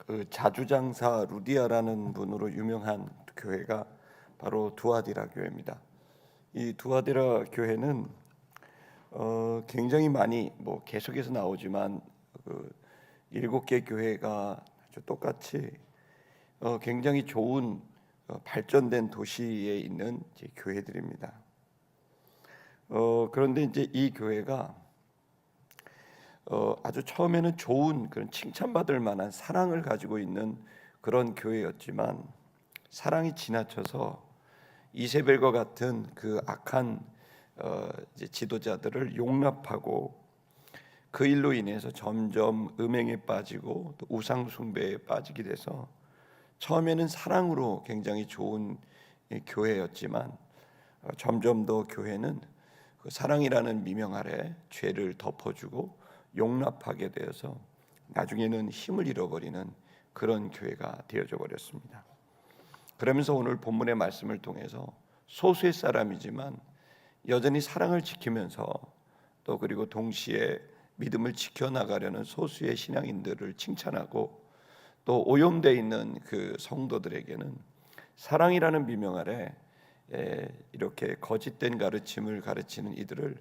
그 자주장사 루디아라는 분으로 유명한 교회가 바로 두아디라 교회입니다. 이 두아디라 교회는 굉장히 많이 계속해서 나오지만 그 7개 교회가 아주 똑같이 굉장히 좋은 발전된 도시에 있는 이제 교회들입니다. 그런데 이제 이 교회가 아주 처음에는 좋은 그런 칭찬받을 만한 사랑을 가지고 있는 그런 교회였지만 사랑이 지나쳐서 이세벨과 같은 그 악한 이제 지도자들을 용납하고 그 일로 인해서 점점 음행에 빠지고 또 우상 숭배에 빠지게 돼서 처음에는 사랑으로 굉장히 좋은 교회였지만 점점 더 교회는 그 사랑이라는 미명 아래 죄를 덮어주고 용납하게 되어서 나중에는 힘을 잃어버리는 그런 교회가 되어져 버렸습니다. 그러면서 오늘 본문의 말씀을 통해서 소수의 사람이지만 여전히 사랑을 지키면서 또 그리고 동시에 믿음을 지켜나가려는 소수의 신앙인들을 칭찬하고 또 오염되어 있는 그 성도들에게는 사랑이라는 미명 아래 이렇게 거짓된 가르침을 가르치는 이들을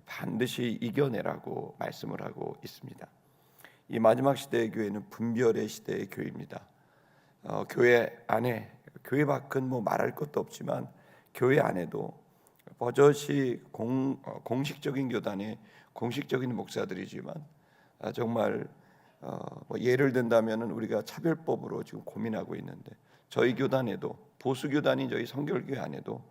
반드시 이겨내라고 말씀을 하고 있습니다. 이 마지막 시대의 교회는 분별의 시대의 교회입니다. 교회 안에, 교회 밖은 말할 것도 없지만 교회 안에도 버젓이 공식적인 교단의 공식적인 목사들이지만 정말 예를 든다면 우리가 차별법으로 지금 고민하고 있는데 저희 교단에도 보수 교단인 저희 성결교회 안에도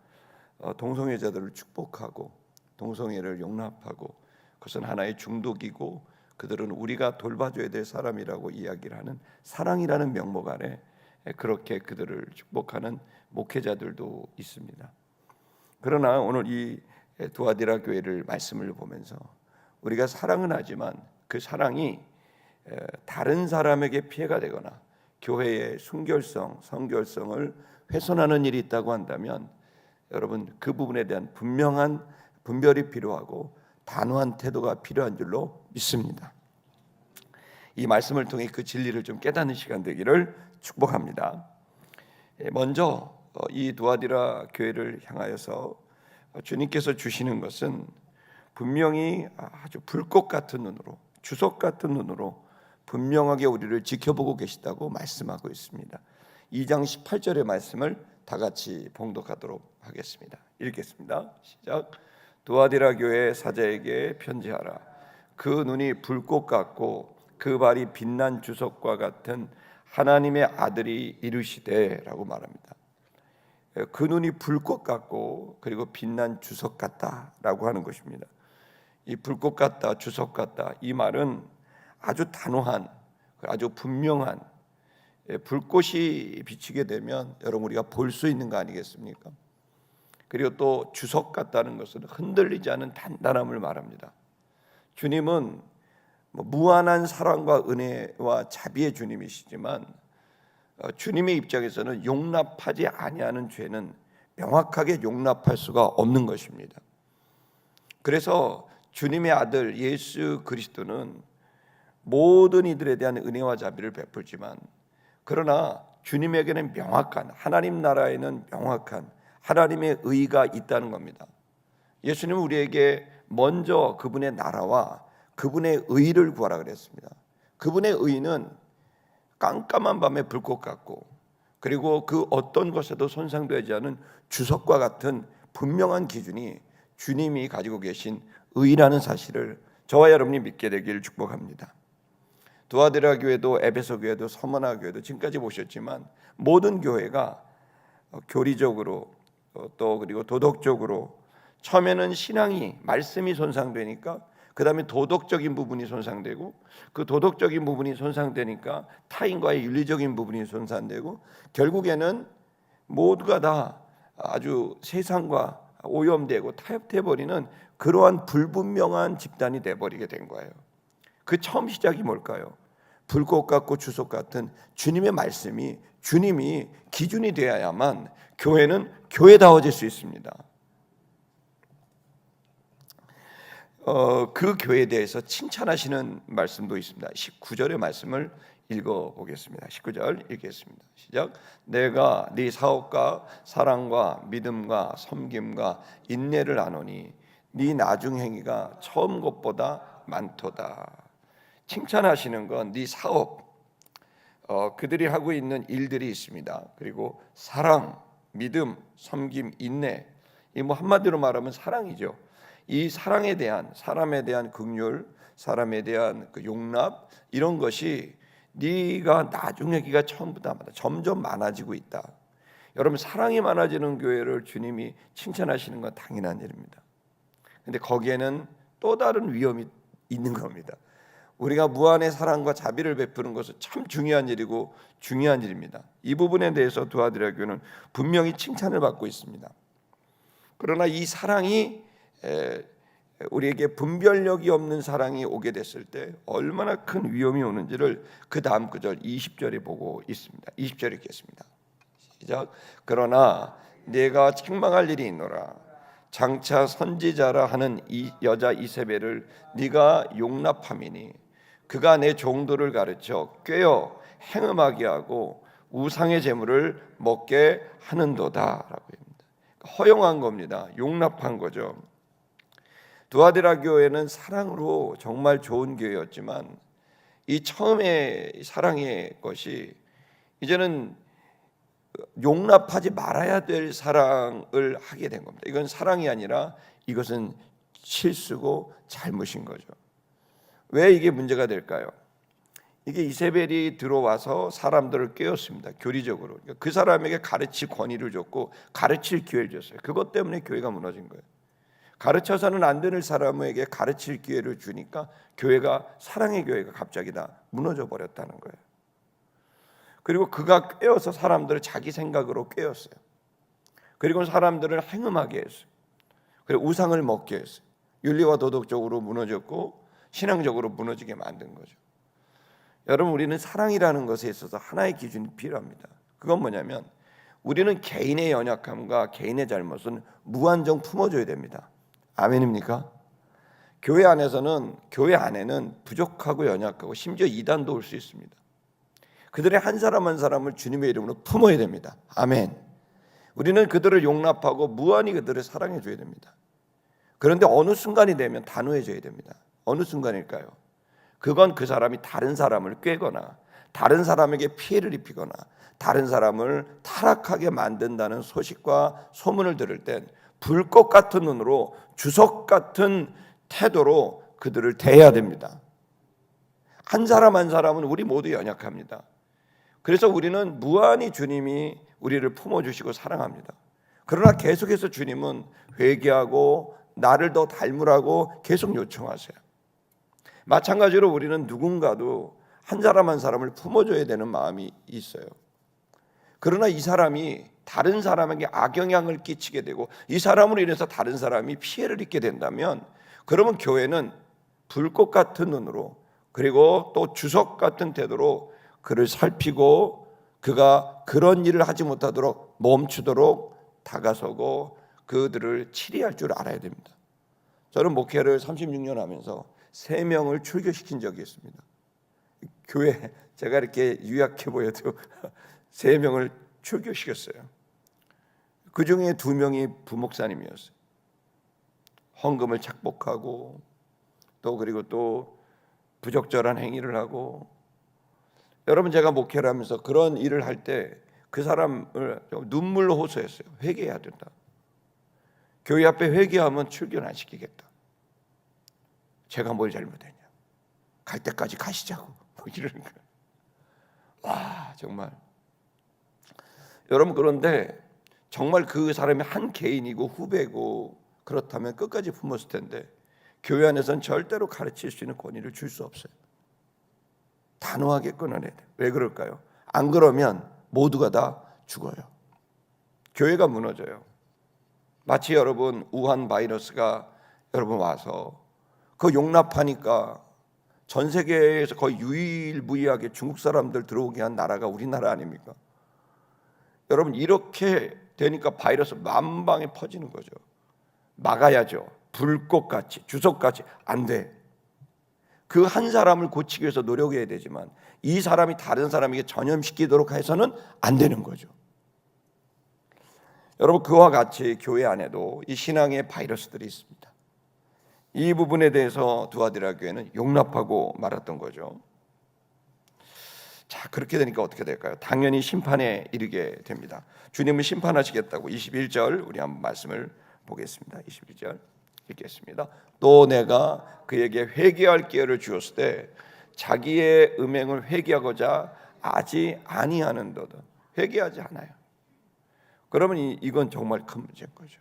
동성애자들을 축복하고 동성애를 용납하고 그것은 하나의 중독이고 그들은 우리가 돌봐줘야 될 사람이라고 이야기를 하는 사랑이라는 명목 아래 그렇게 그들을 축복하는 목회자들도 있습니다. 그러나 오늘 이 두아디라 교회를 말씀을 보면서 우리가 사랑은 하지만 그 사랑이 다른 사람에게 피해가 되거나 교회의 순결성, 성결성을 훼손하는 일이 있다고 한다면 여러분 그 부분에 대한 분명한 분별이 필요하고 단호한 태도가 필요한 줄로 믿습니다. 이 말씀을 통해 그 진리를 좀 깨닫는 시간 되기를 축복합니다. 먼저 이 두아디라 교회를 향하여서 주님께서 주시는 것은 분명히 아주 불꽃 같은 눈으로, 주석 같은 눈으로 분명하게 우리를 지켜보고 계시다고 말씀하고 있습니다. 2장 18절의 말씀을 다 같이 봉독하도록 하겠습니다. 읽겠습니다. 시작. 두아디라 교회 사자에게 편지하라. 그 눈이 불꽃 같고 그 발이 빛난 주석과 같은 하나님의 아들이 이르시되라고 말합니다. 그 눈이 불꽃 같고 그리고 빛난 주석 같다라고 하는 것입니다. 이 불꽃 같다, 주석 같다 이 말은 아주 단호한, 아주 분명한 불꽃이 비치게 되면 여러분 우리가 볼 수 있는 거 아니겠습니까? 그리고 또 주석 같다는 것은 흔들리지 않은 단단함을 말합니다. 주님은 무한한 사랑과 은혜와 자비의 주님이시지만 주님의 입장에서는 용납하지 아니하는 죄는 명확하게 용납할 수가 없는 것입니다. 그래서 주님의 아들 예수 그리스도는 모든 이들에 대한 은혜와 자비를 베풀지만 그러나 주님에게는 명확한 하나님 나라에는 명확한 하나님의 의가 있다는 겁니다. 예수님은 우리에게 먼저 그분의 나라와 그분의 의를 구하라 그랬습니다. 그분의 의는 깜깜한 밤에 불꽃 같고 그리고 그 어떤 것에도 손상되지 않은 주석과 같은 분명한 기준이 주님이 가지고 계신 의라는 사실을 저와 여러분이 믿게 되기를 축복합니다. 두아디라 교회도 에베소 교회도 서머나 교회도 지금까지 보셨지만 모든 교회가 교리적으로 또 그리고 도덕적으로 처음에는 신앙이 말씀이 손상되니까 그 다음에 도덕적인 부분이 손상되고 그 도덕적인 부분이 손상되니까 타인과의 윤리적인 부분이 손상되고 결국에는 모두가 다 아주 세상과 오염되고 타협돼버리는 그러한 불분명한 집단이 돼버리게 된 거예요. 그 처음 시작이 뭘까요? 불꽃 같고 주석 같은 주님의 말씀이 주님이 기준이 되어야만 교회는 교회다워질 수 있습니다. 그 교회에 대해서 칭찬하시는 말씀도 있습니다. 19절의 말씀을 읽어보겠습니다. 19절 읽겠습니다. 시작. 내가 네 사업과 사랑과 믿음과 섬김과 인내를 아노니 네 나중 행위가 처음 것보다 많도다. 칭찬하시는 건 네 사업, 그들이 하고 있는 일들이 있습니다. 그리고 사랑, 믿음, 섬김, 인내, 이 뭐 한마디로 말하면 사랑이죠. 이 사랑에 대한, 사람에 대한 긍휼, 사람에 대한 그 용납, 이런 것이 네가 나중에 기가 처음보다 점점 많아지고 있다. 여러분, 사랑이 많아지는 교회를 주님이 칭찬하시는 건 당연한 일입니다. 근데 거기에는 또 다른 위험이 있는 겁니다. 우리가 무한의 사랑과 자비를 베푸는 것은 참 중요한 일이고 중요한 일입니다. 이 부분에 대해서 두아디라 교회는 분명히 칭찬을 받고 있습니다. 그러나 이 사랑이 우리에게 분별력이 없는 사랑이 오게 됐을 때 얼마나 큰 위험이 오는지를 그 다음 구절 20절에 보고 있습니다. 20절 읽겠습니다. 시작. 그러나 내가 책망할 일이 있노라. 장차 선지자라 하는 이 여자 이세벨을 네가 용납함이니 그가 내 종들을 가르쳐 꾀어 행음하게 하고 우상의 제물을 먹게 하는도다라고 합니다. 허용한 겁니다. 용납한 거죠. 두아디라 교회는 사랑으로 정말 좋은 교회였지만 이 처음에 사랑의 것이 이제는 용납하지 말아야 될 사랑을 하게 된 겁니다. 이건 사랑이 아니라 이것은 실수고 잘못인 거죠. 왜 이게 문제가 될까요? 이게 이세벨이 들어와서 사람들을 깨웠습니다. 교리적으로. 그 사람에게 가르칠 권위를 줬고 가르칠 기회를 줬어요. 그것 때문에 교회가 무너진 거예요. 가르쳐서는 안 되는 사람에게 가르칠 기회를 주니까 교회가, 사랑의 교회가 갑자기 다 무너져 버렸다는 거예요. 그리고 그가 꿰어서 사람들을 자기 생각으로 꿰었어요. 그리고 사람들을 행음하게 했어요. 그리고 우상을 먹게 했어요. 윤리와 도덕적으로 무너졌고 신앙적으로 무너지게 만든 거죠. 여러분, 우리는 사랑이라는 것에 있어서 하나의 기준이 필요합니다. 그건 뭐냐면 우리는 개인의 연약함과 개인의 잘못은 무한정 품어줘야 됩니다. 아멘입니까? 교회 안에는 부족하고 연약하고 심지어 이단도 올 수 있습니다. 그들의 한 사람 한 사람을 주님의 이름으로 품어야 됩니다. 아멘. 우리는 그들을 용납하고 무한히 그들을 사랑해 줘야 됩니다. 그런데 어느 순간이 되면 단호해져야 됩니다. 어느 순간일까요? 그건 그 사람이 다른 사람을 꿰거나 다른 사람에게 피해를 입히거나 다른 사람을 타락하게 만든다는 소식과 소문을 들을 땐 불꽃 같은 눈으로 주석 같은 태도로 그들을 대해야 됩니다. 한 사람 한 사람은 우리 모두 연약합니다. 그래서 우리는 무한히 주님이 우리를 품어주시고 사랑합니다. 그러나 계속해서 주님은 회개하고 나를 더 닮으라고 계속 요청하세요. 마찬가지로 우리는 누군가도 한 사람 한 사람을 품어줘야 되는 마음이 있어요. 그러나 이 사람이 다른 사람에게 악영향을 끼치게 되고 이 사람으로 인해서 다른 사람이 피해를 입게 된다면 그러면 교회는 불꽃 같은 눈으로 그리고 또 주석 같은 태도로 그를 살피고 그가 그런 일을 하지 못하도록 멈추도록 다가서고 그들을 치리할 줄 알아야 됩니다. 저는 목회를 36년 하면서 3명을 출교시킨 적이 있습니다. 교회 제가 이렇게 유약해 보여도 3명을 출교시켰어요. 그 중에 2명이 부목사님이었어요. 헌금을 착복하고 그리고 또 부적절한 행위를 하고, 여러분 제가 목회를 하면서 그런 일을 할 때 그 사람을 눈물로 호소했어요. 회개해야 된다. 교회 앞에 회개하면 출교는 안 시키겠다. 제가 뭘 잘못했냐? 갈 때까지 가시자고 이러는 거예요. 와, 정말 여러분, 그런데 정말 그 사람이 한 개인이고 후배고 그렇다면 끝까지 품었을 텐데 교회 안에서는 절대로 가르칠 수 있는 권위를 줄 수 없어요. 단호하게 끊어내야 돼요. 왜 그럴까요? 안 그러면 모두가 다 죽어요. 교회가 무너져요. 마치 여러분 우한 바이러스가 여러분 와서 그 용납하니까 전 세계에서 거의 유일무이하게 중국 사람들 들어오게 한 나라가 우리나라 아닙니까? 여러분, 이렇게 되니까 바이러스 만방에 퍼지는 거죠. 막아야죠. 불꽃같이 주석같이 안 돼. 그 한 사람을 고치기 위해서 노력해야 되지만 이 사람이 다른 사람에게 전염시키도록 해서는 안 되는 거죠. 여러분, 그와 같이 교회 안에도 이 신앙의 바이러스들이 있습니다. 이 부분에 대해서 두아디라 교회는 용납하고 말았던 거죠. 자, 그렇게 되니까 어떻게 될까요? 당연히 심판에 이르게 됩니다. 주님은 심판하시겠다고 21절 우리 한번 말씀을 보겠습니다. 21절 읽겠습니다. 또 내가 그에게 회개할 기회를 주었을 때 자기의 음행을 회개하고자 하지 아니하는도다. 회개하지 않아요. 그러면 이건 정말 큰 문제인 거죠.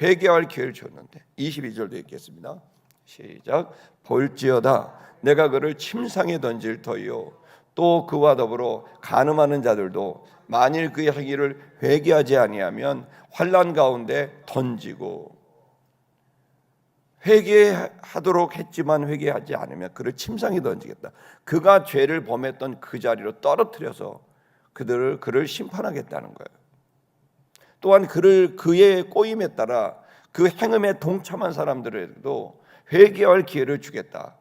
회개할 기회를 줬는데 22절도 읽겠습니다. 시작. 볼지어다 내가 그를 침상에 던질 터이요 또 그와 더불어 간음하는 자들도 만일 그의 행위를 회개하지 아니하면 환난 가운데 던지고, 회개하도록 했지만 회개하지 않으면 그를 침상에 던지겠다. 그가 죄를 범했던 그 자리로 떨어뜨려서 그를 심판하겠다는 거예요. 또한 그의 꼬임에 따라 그 행음에 동참한 사람들에게도 회개할 기회를 주겠다.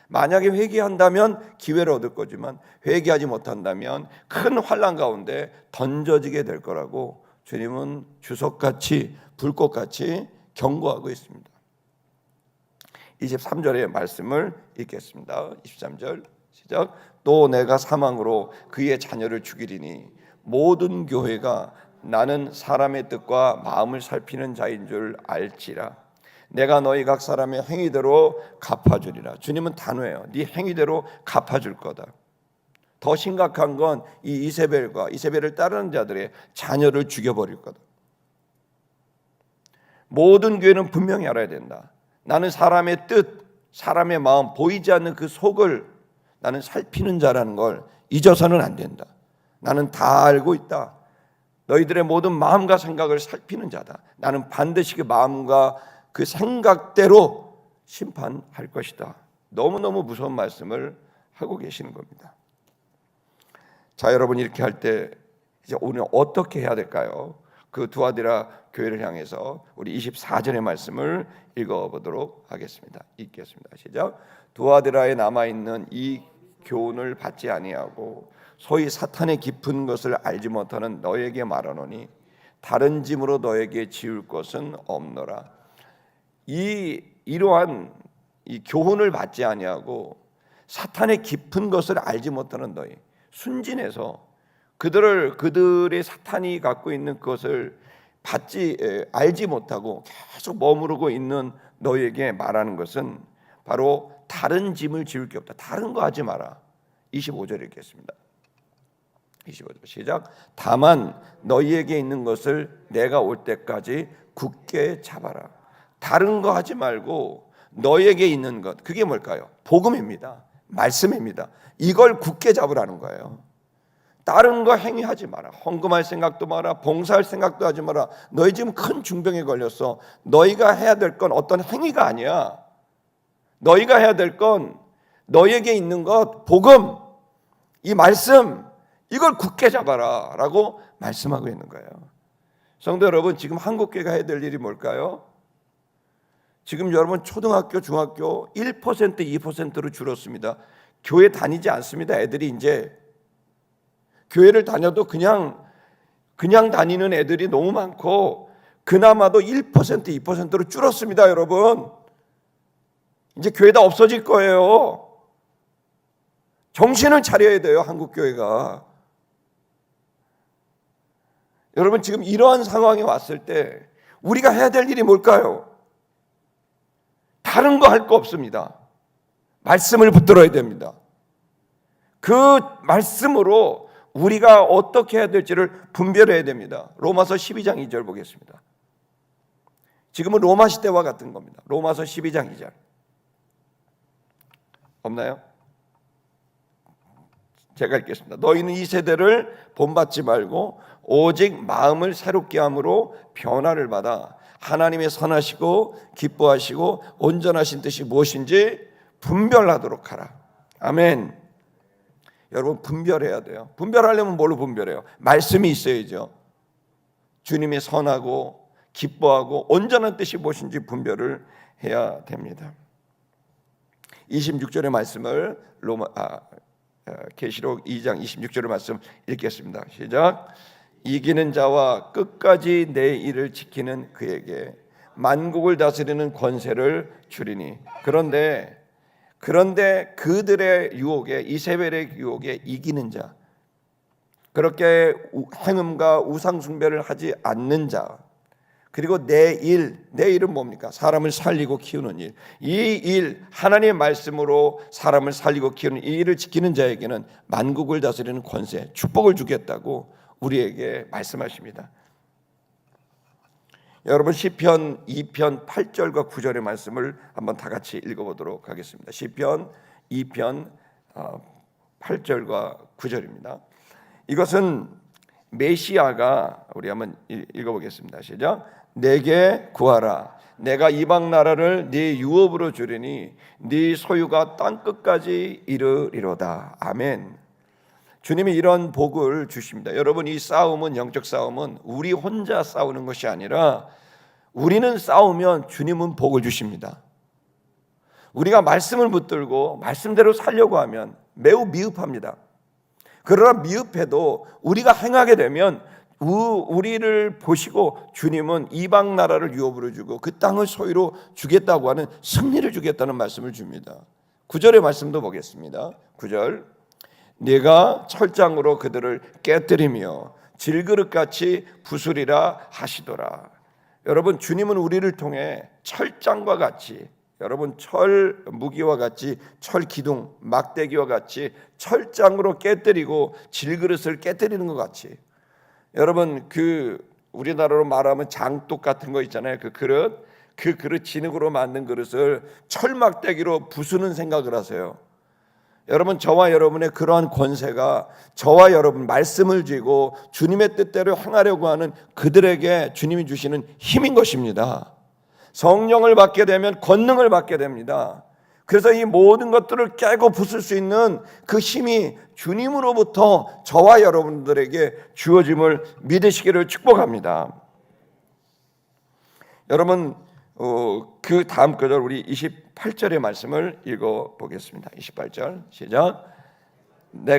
만약에 회개한다면 기회를 얻을 거지만 회개하지 못한다면 큰 환난 가운데 던져지게 될 거라고 주님은 주석같이 불꽃같이 경고하고 있습니다. 23절의 말씀을 읽겠습니다. 23절 시작. 또 내가 사망으로 그의 자녀를 죽이리니 모든 교회가 나는 사람의 뜻과 마음을 살피는 자인 줄 알지라. 내가 너희 각 사람의 행위대로 갚아주리라. 주님은 단호해요. 네 행위대로 갚아줄 거다. 더 심각한 건 이 이세벨과 이세벨을 따르는 자들의 자녀를 죽여버릴 거다. 모든 교회는 분명히 알아야 된다. 나는 사람의 뜻, 사람의 마음, 보이지 않는 그 속을 나는 살피는 자라는 걸 잊어서는 안 된다. 나는 다 알고 있다. 너희들의 모든 마음과 생각을 살피는 자다. 나는 반드시 그 마음과 그 생각대로 심판할 것이다. 너무너무 무서운 말씀을 하고 계시는 겁니다. 자, 여러분, 이렇게 할 때 이제 오늘 어떻게 해야 될까요? 그 두아디라 교회를 향해서 우리 24절의 말씀을 읽어보도록 하겠습니다. 읽겠습니다. 시작. 두아디라에 남아있는 이 교훈을 받지 아니하고 소위 사탄의 깊은 것을 알지 못하는 너에게 말하노니 다른 짐으로 너에게 지울 것은 없노라. 이러한 이 교훈을 받지 아니하고 사탄의 깊은 것을 알지 못하는 너희, 순진해서 그들의 사탄이 갖고 있는 그것을 알지 못하고 계속 머무르고 있는 너희에게 말하는 것은 바로 다른 짐을 지울 게 없다. 다른 거 하지 마라. 25절 읽겠습니다. 25절 시작. 다만 너희에게 있는 것을 내가 올 때까지 굳게 잡아라. 다른 거 하지 말고 너희에게 있는 것, 그게 뭘까요? 복음입니다. 말씀입니다. 이걸 굳게 잡으라는 거예요. 다른 거 행위하지 마라. 헌금할 생각도 마라. 봉사할 생각도 하지 마라. 너희 지금 큰 중병에 걸렸어. 너희가 해야 될 건 어떤 행위가 아니야. 너희가 해야 될 건 너희에게 있는 것, 복음, 이 말씀, 이걸 굳게 잡아라 라고 말씀하고 있는 거예요. 성도 여러분, 지금 한국교회가 해야 될 일이 뭘까요? 지금 여러분 초등학교, 중학교 1%, 2%로 줄었습니다. 교회 다니지 않습니다. 애들이 이제 교회를 다녀도 그냥 다니는 애들이 너무 많고 그나마도 1%, 2%로 줄었습니다. 여러분, 이제 교회 다 없어질 거예요. 정신을 차려야 돼요. 한국교회가. 여러분, 지금 이러한 상황이 왔을 때 우리가 해야 될 일이 뭘까요? 다른 거 할 거 없습니다. 말씀을 붙들어야 됩니다. 그 말씀으로 우리가 어떻게 해야 될지를 분별해야 됩니다. 로마서 12장 2절 보겠습니다. 지금은 로마 시대와 같은 겁니다. 로마서 12장 2절 없나요? 제가 읽겠습니다. 너희는 이 세대를 본받지 말고 오직 마음을 새롭게 함으로 변화를 받아 하나님의 선하시고 기뻐하시고 온전하신 뜻이 무엇인지 분별하도록 하라. 아멘. 여러분, 분별해야 돼요. 분별하려면 뭘로 분별해요? 말씀이 있어야죠. 주님의 선하고 기뻐하고 온전한 뜻이 무엇인지 분별을 해야 됩니다. 26절의 말씀을 계시록 2장 26절의 말씀 읽겠습니다. 시작. 이기는 자와 끝까지 내 일을 지키는 그에게 만국을 다스리는 권세를 주리니. 그런데 그들의 유혹에, 이세벨의 유혹에 이기는 자, 그렇게 행음과 우상 숭배를 하지 않는 자, 그리고 내 일은 뭡니까? 사람을 살리고 키우는 일. 이 일, 하나님의 말씀으로 사람을 살리고 키우는 이 일을 지키는 자에게는 만국을 다스리는 권세, 축복을 주겠다고 우리에게 말씀하십니다. 여러분, 시편 2편 8절과 9절의 말씀을 한번 다 같이 읽어보도록 하겠습니다. 시편 2편 8절과 9절입니다. 이것은 메시아가, 우리 한번 읽어보겠습니다. 시작. 내게 구하라. 내가 이방 나라를 네 유업으로 주리니 네 소유가 땅 끝까지 이르리로다. 아멘. 주님이 이런 복을 주십니다. 여러분, 이 싸움은, 영적 싸움은 우리 혼자 싸우는 것이 아니라 우리는 싸우면 주님은 복을 주십니다. 우리가 말씀을 붙들고 말씀대로 살려고 하면 매우 미흡합니다. 그러나 미흡해도 우리가 행하게 되면 우리를 보시고 주님은 이방 나라를 유업으로 주고 그 땅을 소유로 주겠다고 하는 승리를 주겠다는 말씀을 줍니다. 9절의 말씀도 보겠습니다. 9절. 네가 철장으로 그들을 깨뜨리며 질그릇같이 부수리라 하시더라. 여러분, 주님은 우리를 통해 철장과 같이, 여러분, 철 무기와 같이, 철 기둥, 막대기와 같이 철장으로 깨뜨리고 질그릇을 깨뜨리는 것 같이, 여러분, 우리나라로 말하면 장독 같은 거 있잖아요. 그 그릇 진흙으로 만든 그릇을 철막대기로 부수는 생각을 하세요. 여러분, 저와 여러분의 그러한 권세가 저와 여러분 말씀을 쥐고 주님의 뜻대로 행하려고 하는 그들에게 주님이 주시는 힘인 것입니다. 성령을 받게 되면 권능을 받게 됩니다. 그래서 이 모든 것들을 깨고 부술 수 있는 그 힘이 주님으로부터 저와 여러분들에게 주어짐을 믿으시기를 축복합니다. 여러분, 그 다음 구절, 우리 28절의 말씀을 읽어보겠습니다. 28절 시작.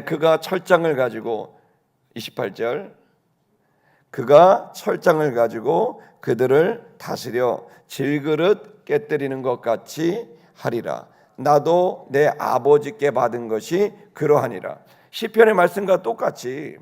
그가 철장을 가지고, 28절, 그가 철장을 가지고 그들을 다스려 질그릇 깨뜨리는 것 같이 하리라. 나도 내 아버지께 받은 것이 그러하니라. 시편의 말씀과 똑같이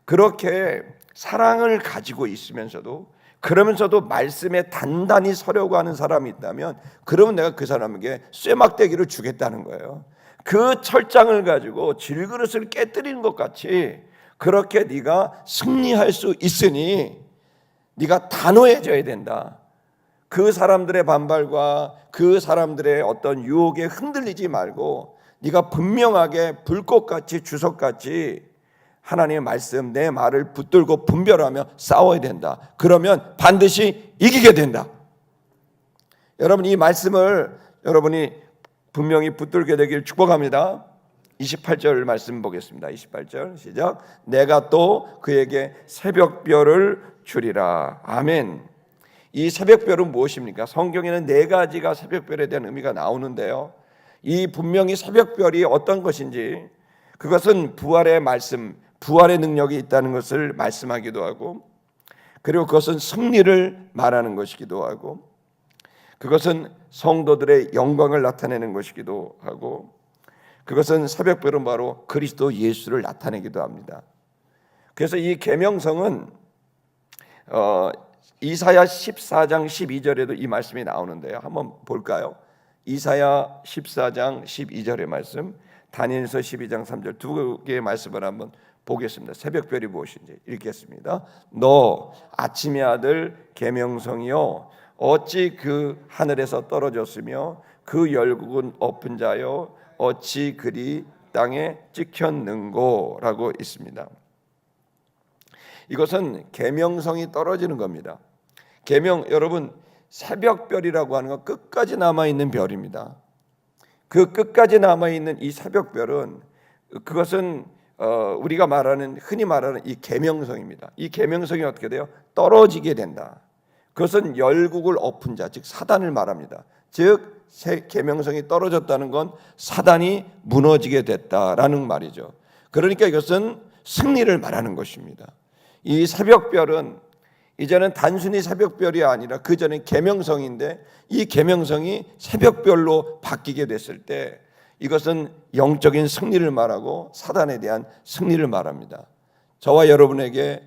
그렇게 사랑을 가지고 있으면서도, 그러면서도 말씀에 단단히 서려고 하는 사람이 있다면, 그러면 내가 그 사람에게 쇠막대기를 주겠다는 거예요. 그 철장을 가지고 질그릇을 깨뜨리는 것 같이 그렇게 네가 승리할 수 있으니 네가 단호해져야 된다. 그 사람들의 반발과 그 사람들의 어떤 유혹에 흔들리지 말고 네가 분명하게 불꽃같이 주석같이 하나님의 말씀, 내 말을 붙들고 분별하며 싸워야 된다. 그러면 반드시 이기게 된다. 여러분, 이 말씀을 여러분이 분명히 붙들게 되길 축복합니다. 28절 말씀 보겠습니다. 28절 시작. 내가 또 그에게 새벽별을 주리라. 아멘. 이 새벽별은 무엇입니까? 성경에는 네 가지가 새벽별에 대한 의미가 나오는데요, 이 분명히 새벽별이 어떤 것인지, 그것은 부활의 말씀, 부활의 능력이 있다는 것을 말씀하기도 하고, 그리고 그것은 승리를 말하는 것이기도 하고, 그것은 성도들의 영광을 나타내는 것이기도 하고, 그것은 새벽별은 바로 그리스도 예수를 나타내기도 합니다. 그래서 이 계명성은 이사야 14장 12절에도 이 말씀이 나오는데요, 한번 볼까요? 이사야 14장 12절의 말씀, 다니엘서 12장 3절 두 개의 말씀을 한번 보겠습니다. 새벽별이 무엇인지 읽겠습니다. 너 아침의 아들 계명성이요, 어찌 그 하늘에서 떨어졌으며 그 열국은 엎은 자요, 어찌 그리 땅에 찍혔는고 라고 있습니다. 이것은 계명성이 떨어지는 겁니다. 계명, 여러분, 새벽별이라고 하는 건 끝까지 남아있는 별입니다. 그 끝까지 남아있는 이 새벽별은, 그것은 우리가 흔히 말하는 이 계명성입니다. 이 계명성이 어떻게 돼요? 떨어지게 된다. 그것은 열국을 엎은 자, 즉 사단을 말합니다. 즉 계명성이 떨어졌다는 건 사단이 무너지게 됐다라는 말이죠. 그러니까 이것은 승리를 말하는 것입니다. 이 새벽별은 이제는 단순히 새벽별이 아니라 그 전에 계명성인데 이 계명성이 새벽별로 바뀌게 됐을 때 이것은 영적인 승리를 말하고 사단에 대한 승리를 말합니다. 저와 여러분에게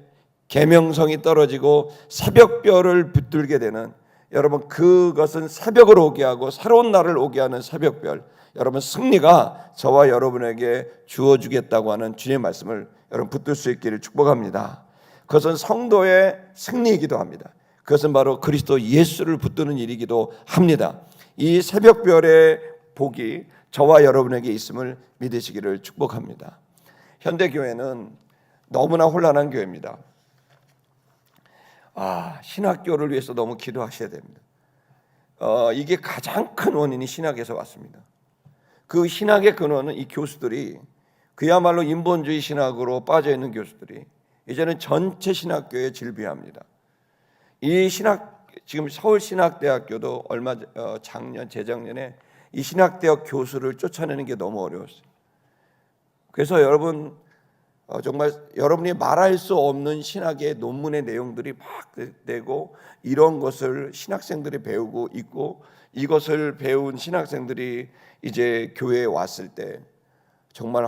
계명성이 떨어지고 새벽별을 붙들게 되는, 여러분 그것은 새벽을 오게 하고 새로운 날을 오게 하는 새벽별, 여러분 승리가 저와 여러분에게 주어주겠다고 하는 주님의 말씀을 여러분 붙들 수 있기를 축복합니다. 그것은 성도의 승리이기도 합니다. 그것은 바로 그리스도 예수를 붙드는 일이기도 합니다. 이 새벽별의 복이 저와 여러분에게 있음을 믿으시기를 축복합니다. 현대교회는 너무나 혼란한 교회입니다. 신학교를 위해서 너무 기도하셔야 됩니다. 이게 가장 큰 원인이 신학에서 왔습니다. 그 신학의 근원은 이 교수들이 그야말로 인본주의 신학으로 빠져있는 교수들이 이제는 전체 신학교에 질비합니다. 이 신학, 지금 서울신학대학교도 작년, 재작년에 이 신학대학 교수를 쫓아내는 게 너무 어려웠어요. 그래서 여러분 정말 여러분이 말할 수 없는 신학의 논문의 내용들이 막 되고 이런 것을 신학생들이 배우고 있고 이것을 배운 신학생들이 이제 교회에 왔을 때 정말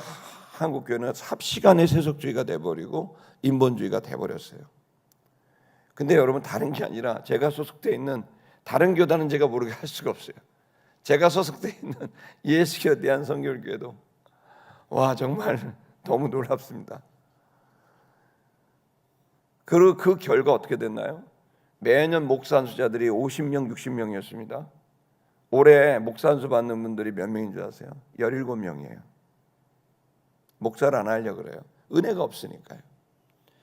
한국 교회는 삽시간의 세속주의가 돼버리고 인본주의가 돼버렸어요. 근데 여러분 다른 게 아니라 제가 소속되어 있는 다른 교단은 제가 모르게 할 수가 없어요. 제가 소속되어 있는 예수교 대한성결교회도 정말 너무 놀랍습니다. 그 결과 어떻게 됐나요? 매년 목사 안수자들이 50명, 60명이었습니다. 올해 목사 안수 받는 분들이 몇 명인 줄 아세요? 17명이에요. 목사를 안 하려고 그래요. 은혜가 없으니까요.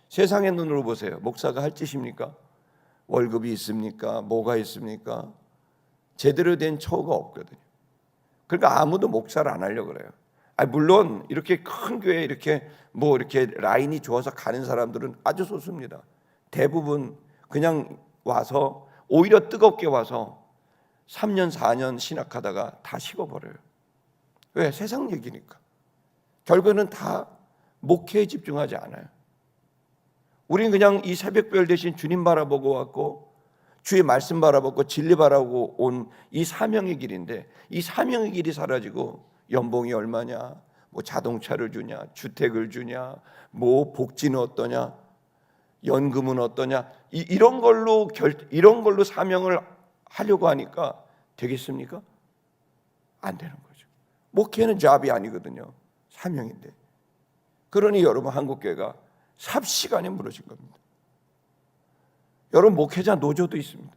세상의 눈으로 보세요. 목사가 할 짓입니까? 월급이 있습니까? 뭐가 있습니까? 제대로 된 처우가 없거든요. 그러니까 아무도 목사를 안 하려고 그래요. 물론 이렇게 큰 교회에 이렇게 라인이 좋아서 가는 사람들은 아주 소수입니다. 대부분 그냥 와서 오히려 뜨겁게 와서 3년 4년 신학하다가 다 식어버려요. 왜? 세상 얘기니까. 결국에는 다 목회에 집중하지 않아요. 우리는 그냥 이 새벽별 대신 주님 바라보고 왔고 주의 말씀 바라보고 진리 바라보고 온 이 사명의 길인데 이 사명의 길이 사라지고 연봉이 얼마냐, 자동차를 주냐, 주택을 주냐, 복지는 어떠냐, 연금은 어떠냐, 이런 걸로 사명을 하려고 하니까 되겠습니까? 안 되는 거죠. 목회는 잡이 아니거든요. 사명인데. 그러니 여러분 한국교회가 삽시간에 무너진 겁니다. 여러분 목회자 노조도 있습니다.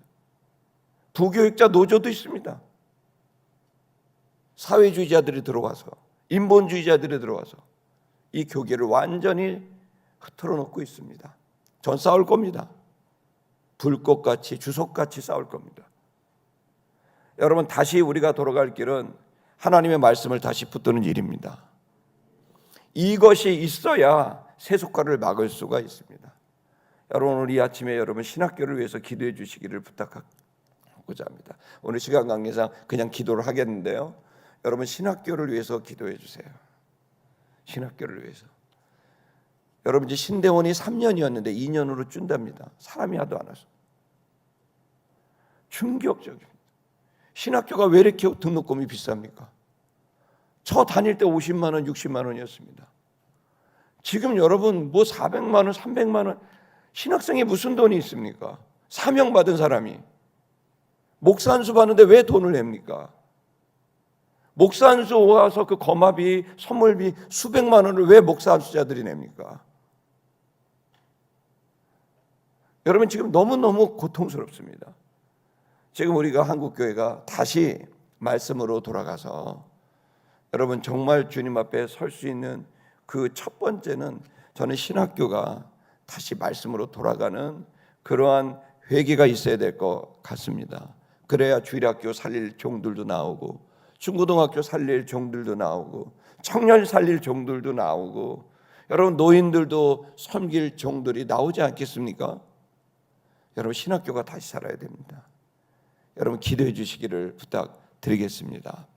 부교육자 노조도 있습니다. 사회주의자들이 들어와서 인본주의자들이 들어와서 이 교계를 완전히 흐트러 놓고 있습니다. 전 싸울 겁니다. 불꽃같이 주석같이 싸울 겁니다. 여러분 다시 우리가 돌아갈 길은 하나님의 말씀을 다시 붙드는 일입니다. 이것이 있어야 세속화를 막을 수가 있습니다. 여러분 오늘 이 아침에 여러분 신학교를 위해서 기도해 주시기를 부탁하고자 합니다. 오늘 시간 관계상 그냥 기도를 하겠는데요. 여러분 신학교를 위해서 기도해 주세요. 신학교를 위해서. 여러분 이제 신대원이 3년이었는데 2년으로 준답니다. 사람이 하도 안 와서. 충격적입니다. 신학교가 왜 이렇게 등록금이 비쌉니까? 저 다닐 때 50만 원, 60만 원이었습니다. 지금 여러분 400만 원, 300만 원, 신학생이 무슨 돈이 있습니까? 사명 받은 사람이 목사 안수 받는데 왜 돈을 냅니까? 목사 안수 와서 그 거마비, 선물비 수백만 원을 왜 목사 안수자들이 냅니까? 여러분 지금 너무너무 고통스럽습니다. 지금 우리가 한국교회가 다시 말씀으로 돌아가서 여러분 정말 주님 앞에 설 수 있는 그 첫 번째는 저는 신학교가 다시 말씀으로 돌아가는 그러한 회개가 있어야 될 것 같습니다. 그래야 주일학교 살릴 종들도 나오고 중고등학교 살릴 종들도 나오고 청년 살릴 종들도 나오고 여러분 노인들도 섬길 종들이 나오지 않겠습니까? 여러분 신학교가 다시 살아야 됩니다. 여러분 기도해 주시기를 드리겠습니다.